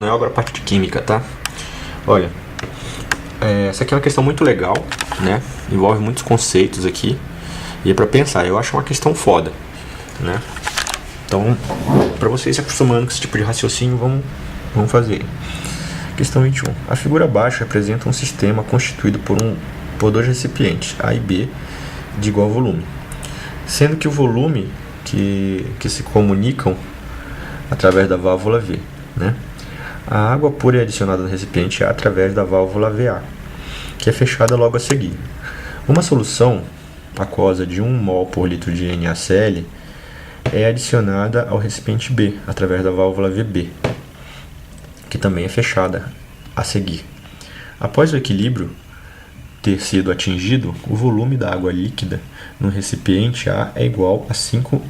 Não é agora a parte de química, tá? Olha, essa aqui é uma questão muito legal, né? Envolve muitos conceitos aqui. E é pra pensar, eu acho uma questão foda, né? Então, pra vocês se acostumando com esse tipo de raciocínio, vamos fazer. Questão 21. A figura abaixo representa um sistema constituído por dois recipientes, A e B, de igual volume. Sendo que o volume que se comunicam através da válvula V, né? A água pura é adicionada no recipiente A através da válvula VA, que é fechada logo a seguir. Uma solução aquosa de 1 mol por litro de NaCl é adicionada ao recipiente B através da válvula VB, que também é fechada a seguir. Após o equilíbrio ter sido atingido, o volume da água líquida no recipiente A é igual a 5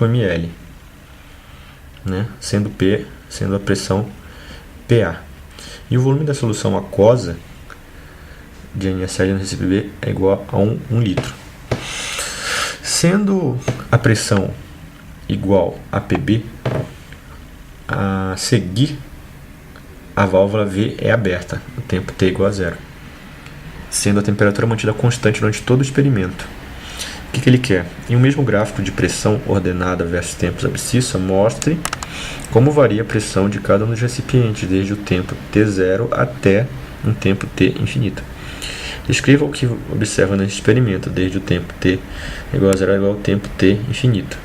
ml, né? Sendo a pressão PA. E o volume da solução aquosa de NaCl no recipiente B é igual a 1 litro. Sendo a pressão igual a PB, a seguir a válvula V é aberta, o tempo T igual a zero, sendo a temperatura mantida constante durante todo o experimento. O que ele quer? Em um mesmo gráfico de pressão ordenada versus tempos abscissa, mostre como varia a pressão de cada um dos recipientes desde o tempo T0 até um tempo T infinito. Descreva o que observa nesse experimento desde o tempo T igual a zero igual ao tempo T infinito,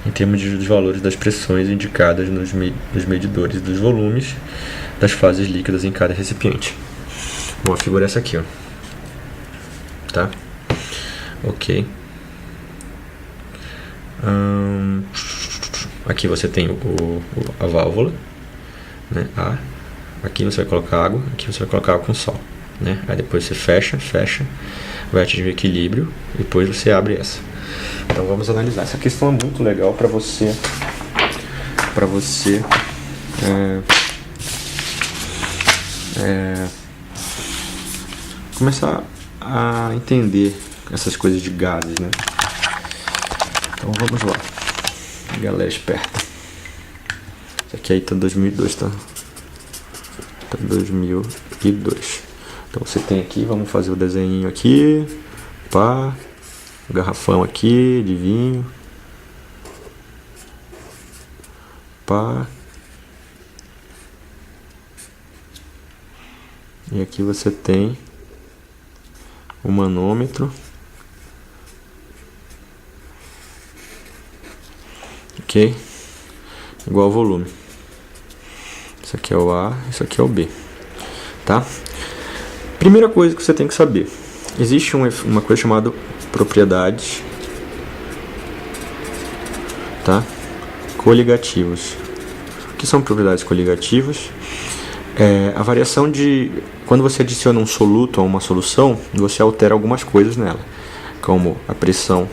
em termos dos valores das pressões indicadas nos medidores dos volumes das fases líquidas em cada recipiente. Bom, a figura é essa aqui, ó. Tá? Ok. Aqui você tem a válvula, né? Aqui você vai colocar água, aqui você vai colocar água com sal, né? Aí depois você fecha, vai atingir o equilíbrio e depois você abre essa. Então vamos analisar. Essa questão é muito legal para você começar a entender essas coisas de gases, né? Então vamos lá, galera esperta. Isso aqui aí tá 2002, tá? Tá 2002. Então você tem aqui, vamos fazer o desenho aqui, pá, garrafão aqui de vinho, pá, e aqui você tem o manômetro, ok? Igual ao volume. Isso aqui é o A, isso aqui é o B, tá? Primeira coisa que você tem que saber, existe uma coisa chamada propriedades, tá? Coligativas. O que são propriedades coligativas? A variação de quando você adiciona um soluto a uma solução, você altera algumas coisas nela, como a pressão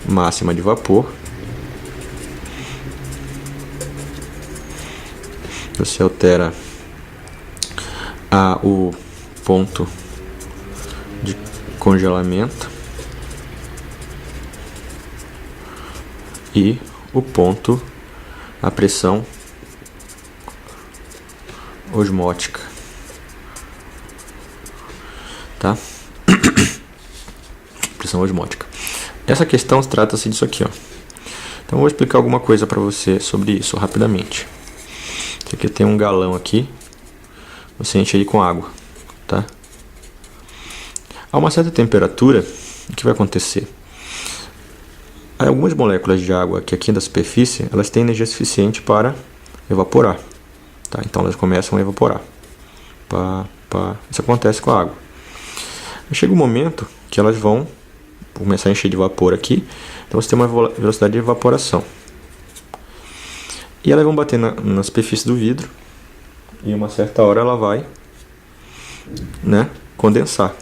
máxima de vapor, você altera o ponto de congelamento e a pressão osmótica, tá? Pressão osmótica. Essa questão trata-se disso aqui, ó. Então eu vou explicar alguma coisa para você sobre isso rapidamente. Isso aqui tem um galão aqui, você enche ele com água, tá? A uma certa temperatura, o que vai acontecer? Algumas moléculas de água aqui da superfície, elas têm energia suficiente para evaporar, tá? Então elas começam a evaporar. Isso acontece com a água. Chega um momento que elas vão começar a encher de vapor aqui, então você tem uma velocidade de evaporação. E elas vão bater na superfície do vidro, e uma certa hora ela vai, né, condensar.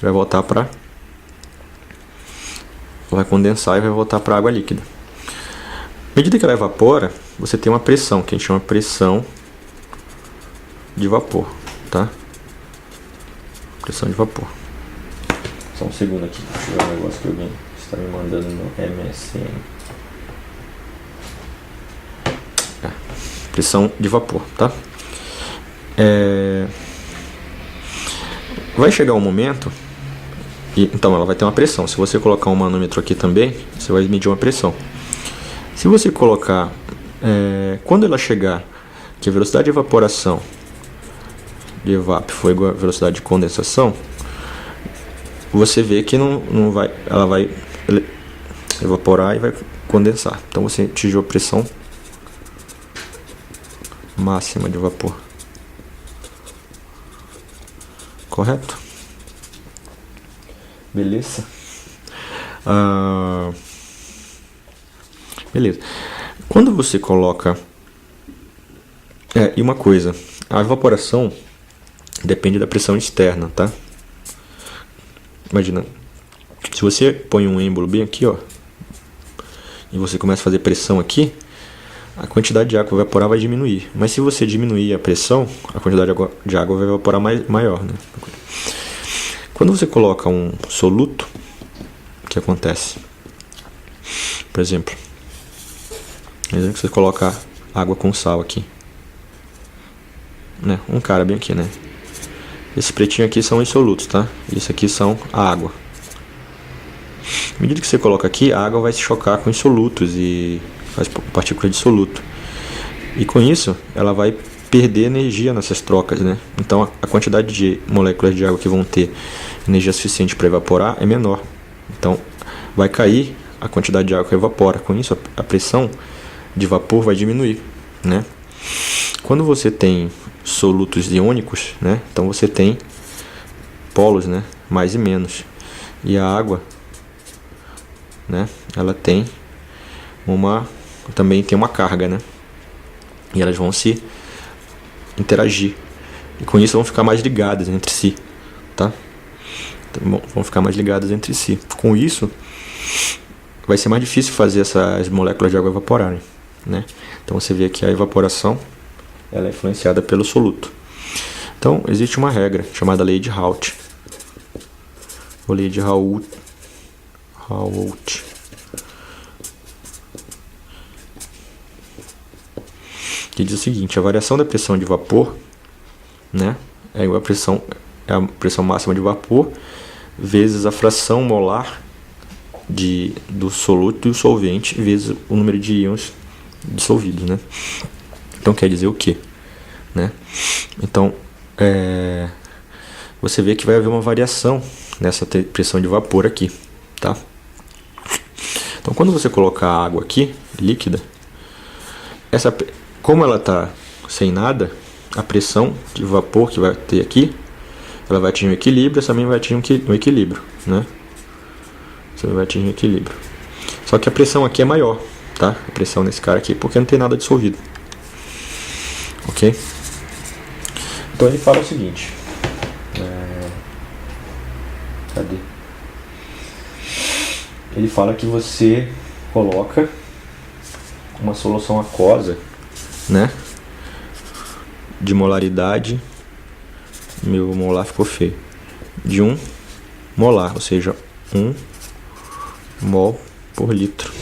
Vai condensar e vai voltar para água líquida. À medida que ela evapora, você tem uma pressão, que a gente chama de pressão de vapor, tá? Pressão de vapor. Só um segundo aqui, deixa eu ver um negócio que alguém está me mandando no MSN. pressão de vapor, tá? Vai chegar um momento, então ela vai ter uma pressão. Se você colocar um manômetro aqui também, você vai medir uma pressão. Se você colocar, quando ela chegar, que a velocidade de evaporação de evap foi igual à velocidade de condensação, você vê que não vai, ela vai evaporar e vai condensar. Então você atingiu a pressão máxima de vapor. Correto? Beleza? Beleza. Quando você coloca... e uma coisa, a evaporação depende da pressão externa, tá? Imagina, se você põe um êmbolo bem aqui, ó, e você começa a fazer pressão aqui, a quantidade de água que vai evaporar vai diminuir. Mas se você diminuir a pressão, a quantidade de água vai evaporar maior, né? Quando você coloca um soluto, o que acontece? Por exemplo, que você coloca água com sal aqui, né? Um cara bem aqui, né? Esse pretinho aqui são os solutos, tá? Isso aqui são a água. À medida que você coloca aqui, a água vai se chocar com os solutos e faz partículas de soluto. E com isso, ela vai perder energia nessas trocas, né? Então a quantidade de moléculas de água que vão ter energia suficiente para evaporar é menor. Então vai cair a quantidade de água que evapora. Com isso, a pressão de vapor vai diminuir, né? Quando você tem solutos iônicos, né? Então você tem polos, né? Mais e menos. E a água, né? Ela também tem uma carga, né? E elas vão se interagir. E com isso vão ficar mais ligadas entre si, tá? Então, vão ficar mais ligadas entre si. Com isso, vai ser mais difícil fazer essas moléculas de água evaporarem, né? Então você vê que a evaporação ela é influenciada pelo soluto. Então existe uma regra chamada lei de Raoult. Ou lei de Raoult. Que diz o seguinte: a variação da pressão de vapor, né, é igual a pressão máxima de vapor vezes a fração molar do soluto e o solvente vezes o número de íons dissolvidos, né? Então quer dizer o quê? Né? Então você vê que vai haver uma variação nessa pressão de vapor aqui, tá? Então quando você colocar a água aqui, líquida, como ela está sem nada, a pressão de vapor que vai ter aqui, ela vai atingir um equilíbrio, essa também vai atingir um equilíbrio, né? Você vai atingir um equilíbrio. Só que a pressão aqui é maior, tá? A pressão nesse cara aqui, porque não tem nada dissolvido. Ok? Então ele fala o seguinte. Cadê? Ele fala que você coloca uma solução aquosa, né? De molaridade, meu molar ficou feio, de 1 molar, ou seja, 1 mol por litro,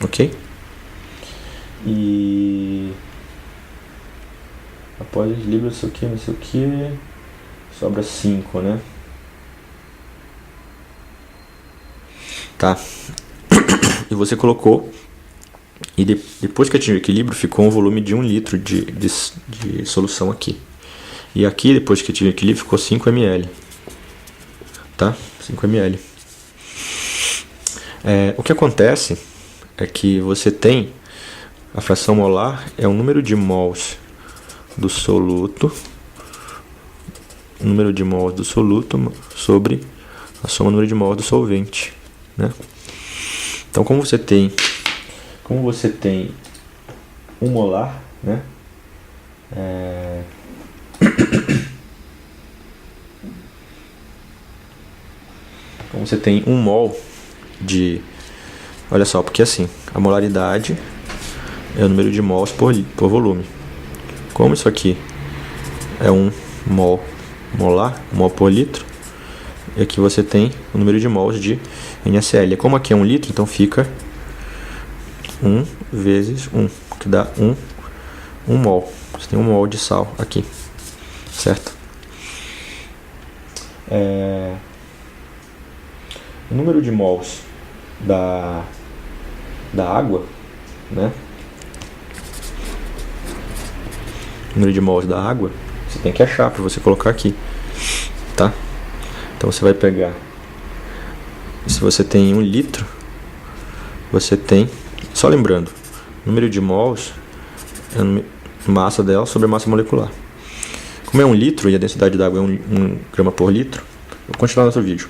ok? E após equilíbrio, não sei o que, sobra 5, né? Tá. E você colocou, e depois que atingiu o equilíbrio, ficou um volume de 1 litro de solução aqui. E aqui, depois que atingiu o equilíbrio, ficou 5 ml. Tá? 5 ml. O que acontece é que você tem a fração molar, é o número de mols do soluto, sobre a soma do número de mols do solvente, né? Então, como você tem 1 molar, né? Como você tem 1 mol de... Olha só, porque assim, a molaridade é o número de mols por volume. Como isso aqui é 1 mol molar, 1 mol por litro, e aqui você tem o número de mols de NaCl. Como aqui é 1 litro, então fica 1 vezes 1, que dá 1 1 mol. Você tem 1 mol de sal aqui, certo? O número de mols da água, né? O número de mols da água você tem que achar para você colocar aqui, tá? Então você vai pegar, se você tem 1 litro, você tem, só lembrando, número de mols é massa dela sobre a massa molecular. Como é 1 litro e a densidade da água é 1 grama por litro, eu vou continuar no outro vídeo.